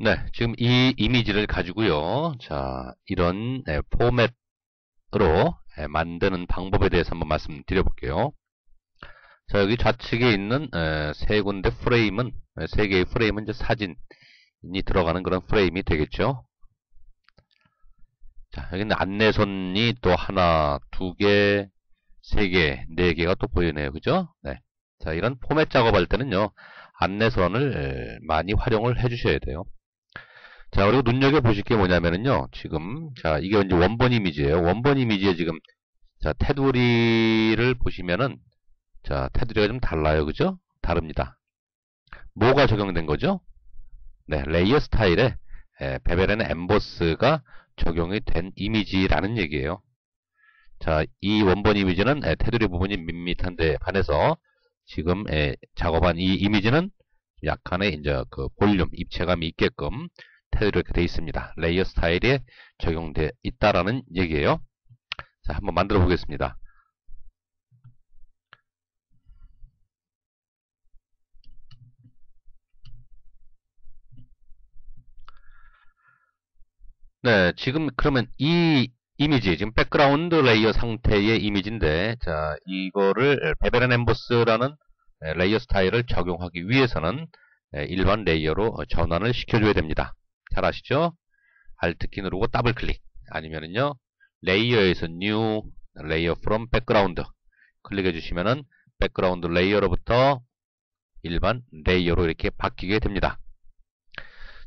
네, 지금 이 이미지를 가지고요. 자, 이런 포맷으로 만드는 방법에 대해서 한번 말씀드려볼게요. 자, 여기 좌측에 있는 세 군데 프레임은, 세 개의 프레임은 이제 사진이 들어가는 그런 프레임이 되겠죠. 자, 여기는 안내선이 또 하나, 두 개, 세 개, 네 개가 또 보이네요. 그죠? 네. 자, 이런 포맷 작업할 때는요, 안내선을 많이 활용을 해주셔야 돼요. 자, 그리고 눈여겨보실 게 뭐냐면은요, 지금, 자, 이게 이제 원본 이미지예요. 원본 이미지에 지금, 자, 테두리를 보시면은, 자, 테두리가 좀 달라요. 그죠? 다릅니다. 뭐가 적용된 거죠? 네, 레이어 스타일에 베벨 앤 엠보스가 적용이 된 이미지라는 얘기예요. 자, 이 원본 이미지는 테두리 부분이 밋밋한데 반해서 지금 작업한 이 이미지는 약간의 이제 그 볼륨, 입체감이 있게끔 테두리 이렇게 되어 있습니다. 레이어 스타일에 적용되어 있다라는 얘기예요. 자, 한번 만들어 보겠습니다. 네, 지금 그러면 이 이미지, 지금 백그라운드 레이어 상태의 이미지인데, 자, 이거를 베벨 앤 엠보스라는 레이어 스타일을 적용하기 위해서는 일반 레이어로 전환을 시켜줘야 됩니다. 잘 아시죠? Alt키 누르고 더블 클릭, 아니면은요, 레이어에서 New 레이어 from background 클릭해 주시면은 백그라운드 레이어로부터 일반 레이어로 이렇게 바뀌게 됩니다.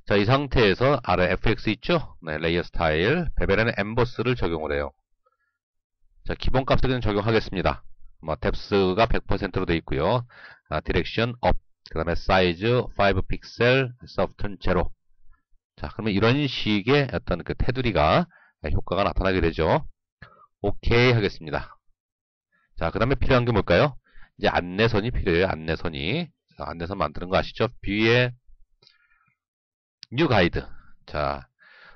자, 이 상태에서 아래 FX 있죠? 네, 레이어 스타일, 베벨 앤 엠보스를 적용을 해요. 자, 기본값을 그냥 적용하겠습니다. 뭐, 뎁스가 100%로 되어 있고요. 디렉션 업, 그 다음에 사이즈 5 픽셀, 소프트는 0. 자, 그러면 이런 식의 어떤 그 테두리가 효과가 나타나게 되죠. 오케이 하겠습니다. 자, 그 다음에 필요한 게 뭘까요? 이제 안내선이 필요해요. 안내선이. 자, 안내선 만드는 거 아시죠? 뷰에 뉴 가이드. 자,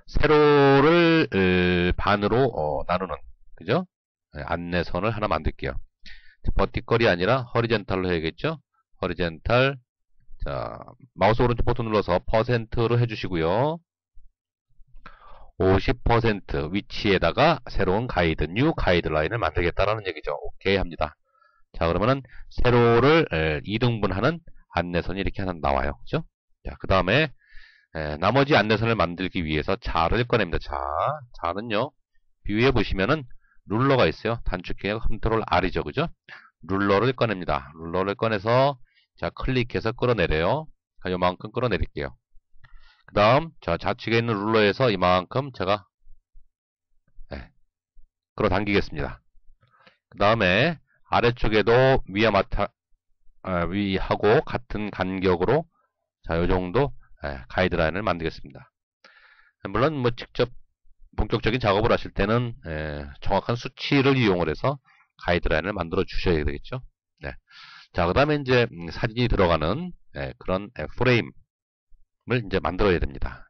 세로를 반으로 나누는, 그죠? 안내선을 하나 만들게요. 버티컬이 아니라 허리젠탈로 해야겠죠? 허리젠탈. 자, 마우스 오른쪽 버튼 눌러서 퍼센트로 해주시고요. 50% 위치에다가 새로운 가이드, 뉴 가이드라인을 만들겠다라는 얘기죠. 오케이 합니다. 자, 그러면은 세로를 2등분하는 안내선이 이렇게 하나 나와요. 그죠? 자, 그 다음에 나머지 안내선을 만들기 위해서 자를 꺼냅니다. 자는요, 뷰에 보시면은 룰러가 있어요. 단축키가 컨트롤 R이죠. 그죠? 룰러를 꺼냅니다. 룰러를 꺼내서, 자, 클릭해서 끌어내려요. 자, 요만큼 끌어내릴게요. 그 다음, 자, 좌측에 있는 룰러에서 이만큼 제가, 끌어당기겠습니다. 그 다음에, 아래쪽에도 위하고 같은 간격으로, 자, 요 정도, 가이드라인을 만들겠습니다. 물론, 뭐, 직접 본격적인 작업을 하실 때는 정확한 수치를 이용을 해서 가이드라인을 만들어 주셔야 되겠죠. 네. 자, 그 다음에 이제 사진이 들어가는 그런 프레임을 이제 만들어야 됩니다.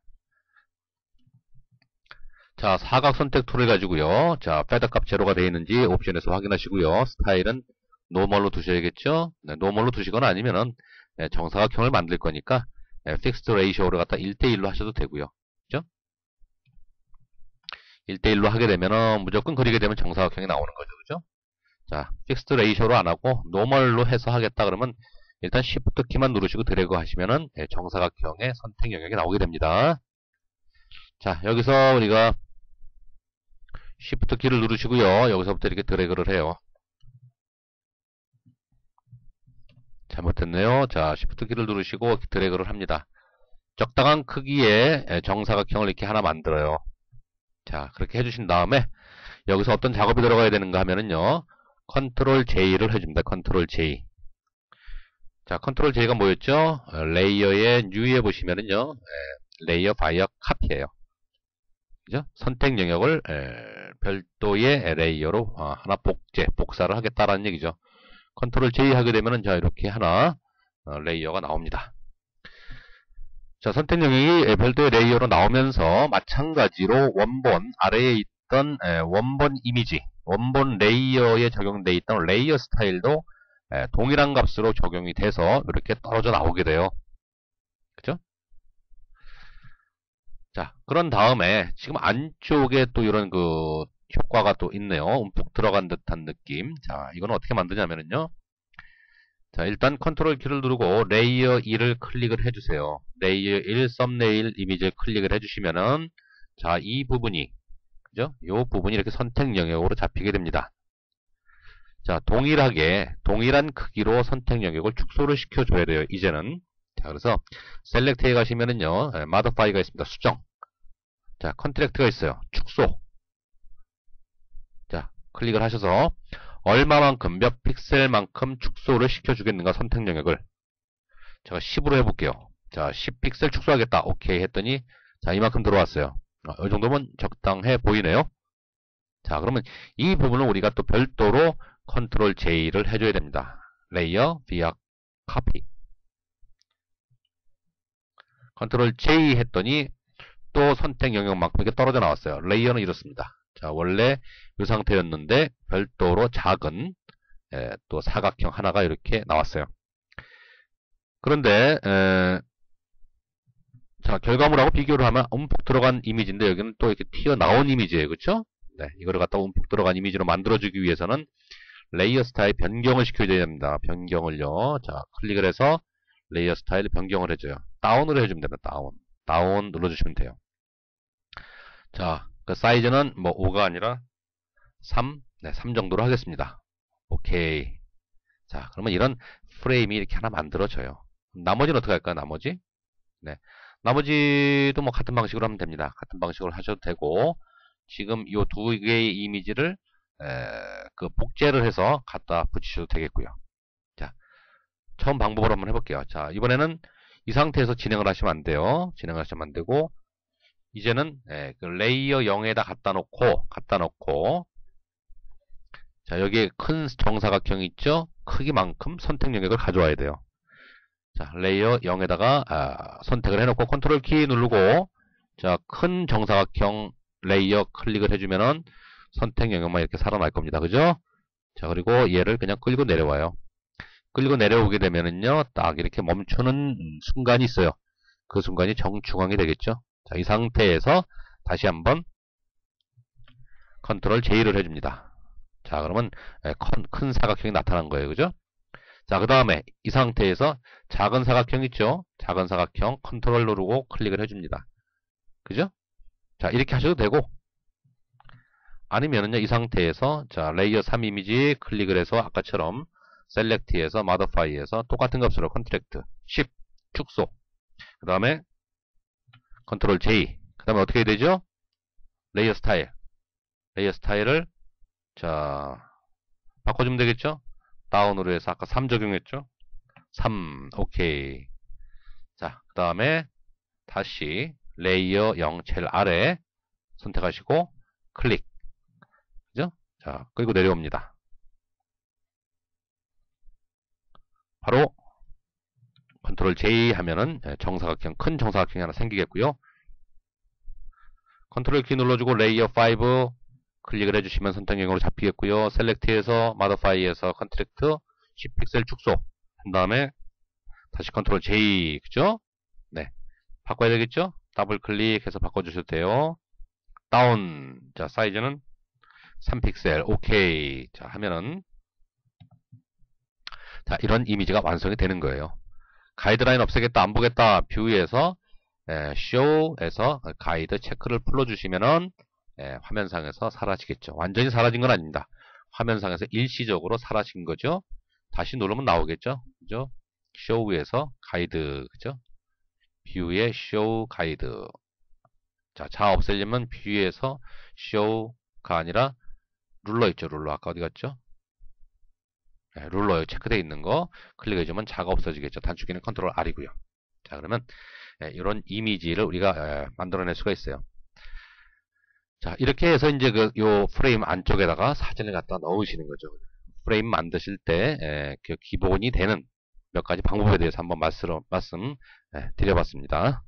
자, 사각 선택 툴을 가지고요. 자, 패드 값 제로가 되어 있는지 옵션에서 확인하시고요. 스타일은 노멀로 두셔야겠죠. 네, 노멀로 두시거나 아니면은 정사각형을 만들 거니까 픽스드 레이쇼를 갖다 1대1로 하셔도 되고요. 그죠? 1대1로 하게 되면은 무조건 그리게 되면 정사각형이 나오는 거죠. 그죠? 자, 픽스드 레이쇼로 안 하고 노멀로 해서 하겠다 그러면 일단 Shift 키만 누르시고 드래그 하시면은 정사각형의 선택 영역이 나오게 됩니다. 자, 여기서 우리가 Shift 키를 누르시고요. 여기서부터 이렇게 드래그를 해요. 잘못했네요. 자, Shift 키를 누르시고 드래그를 합니다. 적당한 크기의 정사각형을 이렇게 하나 만들어요. 자, 그렇게 해주신 다음에 여기서 어떤 작업이 들어가야 되는가 하면은요. 컨트롤 J를 해줍니다. 컨트롤 J. 자, 컨트롤 J가 뭐였죠? 레이어의 New에 보시면은요. 레이어 바이어 카피예요. 그죠? 선택 영역을 별도의 레이어로 하나 복사를 하겠다라는 얘기죠. 컨트롤 J 하게 되면은 자, 이렇게 하나 레이어가 나옵니다. 자, 선택 영역이 별도의 레이어로 나오면서 마찬가지로 원본 아래에 있던 원본 이미지, 원본 레이어에 적용되어 있던 레이어 스타일도 동일한 값으로 적용이 돼서 이렇게 떨어져 나오게 돼요. 그죠? 자, 그런 다음에 지금 안쪽에 또 이런 그 효과가 또 있네요. 움푹 들어간 듯한 느낌. 자, 이건 어떻게 만드냐면요. 자, 일단 컨트롤 키를 누르고 레이어 2를 클릭을 해주세요. 레이어 1 썸네일 이미지를 클릭을 해주시면은 자, 이 부분이 그죠? 이 부분이 이렇게 선택 영역으로 잡히게 됩니다. 자, 동일한 크기로 선택 영역을 축소를 시켜줘야 돼요. 이제는. 자, 그래서 셀렉트에 가시면은요, 마더파이가 있습니다. 수정. 자, 컨트랙트가 있어요. 축소. 자, 클릭을 하셔서 얼마만큼 몇 픽셀만큼 축소를 시켜주겠는가 선택 영역을 제가 10으로 해볼게요. 자, 10픽셀 축소하겠다. 오케이 했더니 자, 이만큼 들어왔어요. 이 정도면 적당해 보이네요. 자, 그러면 이 부분은 우리가 또 별도로 컨트롤 J를 해줘야 됩니다. 레이어 via copy. 컨트롤 J 했더니 또 선택 영역만큼 이렇게 떨어져 나왔어요. 레이어는 이렇습니다. 자, 원래 이 상태였는데 별도로 작은 또 사각형 하나가 이렇게 나왔어요. 그런데 자, 결과물하고 비교를 하면 움푹 들어간 이미지인데 여기는 또 이렇게 튀어나온 이미지예요. 그렇죠? 네, 이거를 갖다 움푹 들어간 이미지로 만들어주기 위해서는 레이어 스타일 변경을 시켜줘야 됩니다. 변경을요. 자, 클릭을 해서 레이어 스타일 변경을 해줘요. 다운으로 해주면 됩니다. 다운 눌러주시면 돼요. 자, 그 사이즈는 뭐 5가 아니라 3, 네, 3 정도로 하겠습니다. 오케이. 자, 그러면 이런 프레임이 이렇게 하나 만들어져요. 나머지는 어떻게 할까요? 나머지? 네. 나머지도 뭐 같은 방식으로 하면 됩니다. 같은 방식으로 하셔도 되고, 지금 이 두 개의 이미지를, 그 복제를 해서 갖다 붙이셔도 되겠고요. 자, 처음 방법으로 한번 해볼게요. 자, 이번에는 이 상태에서 진행을 하시면 안 돼요. 진행을 하시면 안 되고, 이제는, 그 레이어 0에다 갖다 놓고, 자, 여기에 큰 정사각형이 있죠? 크기만큼 선택 영역을 가져와야 돼요. 자, 레이어 0에다가 선택을 해놓고 컨트롤 키 누르고 자, 큰 정사각형 레이어 클릭을 해주면은 선택 영역만 이렇게 살아날 겁니다. 그죠? 자, 그리고 얘를 그냥 끌고 내려와요. 끌고 내려오게 되면은요, 딱 이렇게 멈추는 순간이 있어요. 그 순간이 정중앙이 되겠죠? 자, 이 상태에서 다시 한번 컨트롤 J를 해줍니다. 자, 그러면 큰 사각형이 나타난 거예요. 그죠? 자, 그 다음에 이 상태에서 작은 사각형 있죠? 작은 사각형 컨트롤 누르고 클릭을 해줍니다. 그죠? 자, 이렇게 하셔도 되고 아니면은요, 이 상태에서 자, 레이어 3 이미지 클릭을 해서 아까처럼 셀렉트에서 마더파이에서 똑같은 값으로 컨트랙트 10 축소 그 다음에 컨트롤 J 그 다음에 어떻게 해야 되죠? 레이어 스타일을 자, 바꿔주면 되겠죠? 다운으로 해서 아까 3 적용했죠? 3 오케이. 자, 그 다음에 다시 레이어 0 제일 아래 선택하시고 클릭. 그죠? 자, 끌고 내려옵니다. 바로 컨트롤 J 하면은 정사각형, 큰 정사각형이 하나 생기겠고요. 컨트롤 키 눌러주고 레이어 5 클릭을 해주시면 선택형으로 잡히겠고요. 셀렉트에서 마더파이에서 컨트랙트 10픽셀 축소 한 다음에 다시 컨트롤 J 그죠? 네, 바꿔야 되겠죠? 더블 클릭해서 바꿔주셔도 돼요. 다운 자 사이즈는 3픽셀 오케이 자 하면은 자 이런 이미지가 완성이 되는 거예요. 가이드라인 없애겠다 안 보겠다 뷰에서 show에서 가이드 체크를 풀어주시면은 화면상에서 사라지겠죠. 완전히 사라진 건 아닙니다. 화면상에서 일시적으로 사라진 거죠. 다시 누르면 나오겠죠. 그죠? show에서 가이드 그죠? 뷰에 show 가이드 자, 자 없애려면 뷰에서 show가 아니라 룰러 있죠. 룰러 아까 어디 갔죠? 네, 룰러에 체크되어 있는 거 클릭해주면 자가 없어지겠죠. 단축키는 컨트롤 R이고요. 자, 그러면 이런 이미지를 우리가 만들어낼 수가 있어요. 자, 이렇게 해서 이제 요 프레임 안쪽에다가 사진을 갖다 넣으시는 거죠. 프레임 만드실 때 그 기본이 되는 몇 가지 방법에 대해서 한번 말씀 드려봤습니다.